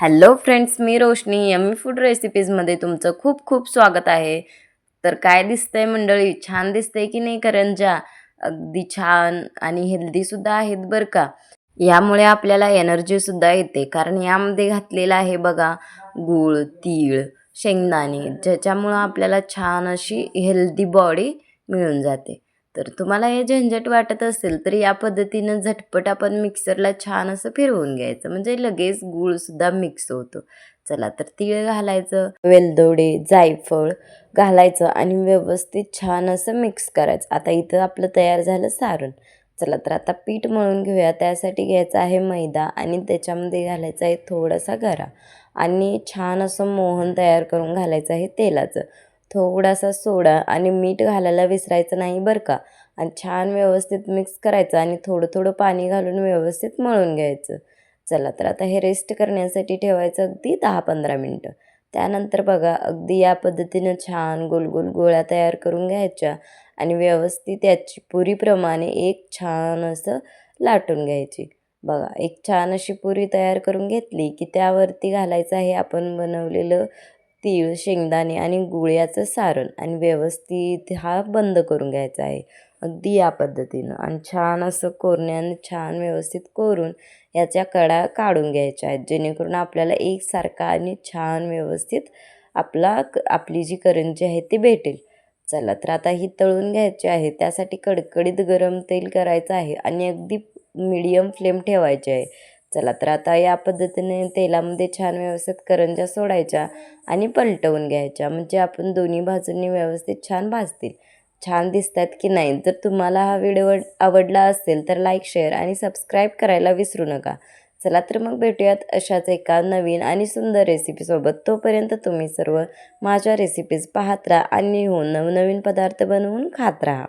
Hello friends, मी रोशनी yummy food रेसिपीजमध्ये तुमचं खूप खूप स्वागत आहे. तर काय दिसतंय मंडळी, छान दिसतंय की नाही करंज्या? अगदी छान आणि हेल्दीसुद्धा आहेत बरं का. यामुळे आपल्याला एनर्जीसुद्धा येते, कारण यामध्ये घातलेलं आहे बघा गूळ, तीळ, शेंगदाणे, ज्याच्यामुळं आपल्याला छान अशी हेल्दी बॉडी मिळून जाते. तर तुम्हाला हे झंझट वाटत असेल तर या पद्धतीनं झटपट आपण मिक्सरला छान असं फिरवून घ्यायचं, म्हणजे लगेच गूळसुद्धा मिक्स होतो. चला तर तीळ घालायचं, वेलदोडे, जायफळ घालायचं आणि व्यवस्थित छान असं मिक्स करायचं. आता इथं आपलं तयार झालं सारण. चला तर आता पीठ मळून घेऊया. त्यासाठी घ्यायचा आहे मैदा आणि त्याच्यामध्ये घालायचा आहे थोडासा गरा आणि छान असं मोहन तयार करून घालायचं आहे तेलाचं. थोडासा सोडा आणि मीठ घालायला विसरायचं नाही बरं का. आणि छान व्यवस्थित मिक्स करायचं आणि थोडं थोडं पाणी घालून व्यवस्थित मळून घ्यायचं. चला तर आता हे रेस्ट करण्यासाठी ठेवायचं अगदी 10-15 मिनटं. त्यानंतर बघा अगदी या पद्धतीनं छान गोल गोल गोळ्या तयार करून घ्यायच्या आणि व्यवस्थित याची पुरीप्रमाणे एक छान असं लाटून घ्यायची. बघा एक छान अशी पुरी तयार करून घेतली की त्यावरती घालायचं आहे आपण बनवलेलं तीळ, शेंगदाणे आणि गुळाचं सारण आणि व्यवस्थित हा बंद करून घ्यायचा आहे. अगदी या पद्धतीनं आणि छान असं कोरण्याने छान व्यवस्थित कोरून याच्या कडा काढून घ्यायच्या आहेत, जेणेकरून आपल्याला एकसारखा आणि छान व्यवस्थित आपली जी करंजी आहे ती भेटेल. चला तर आता ही तळून घ्यायची आहे. त्यासाठी कडकडीत गरम तेल करायचं आहे आणि अगदी मीडियम फ्लेम ठेवायची आहे. चला तर आता या पद्धतीने तेलामध्ये छान व्यवस्थित करंज्या सोडायच्या आणि पलटवून घ्यायच्या, म्हणजे आपण दोन्ही बाजूंनी व्यवस्थित छान भाजतील. छान दिसतात की नाही? जर तुम्हाला हा व्हिडिओ आवडला असेल तर लाईक, शेअर आणि सबस्क्राईब करायला विसरू नका. चला तर मग भेटूयात अशाच एका नवीन आणि सुंदर रेसिपीसोबत. तोपर्यंत तुम्ही सर्व माझ्या रेसिपीज पाहत राहा आणि हो नवनवीन पदार्थ बनवून खात राहा.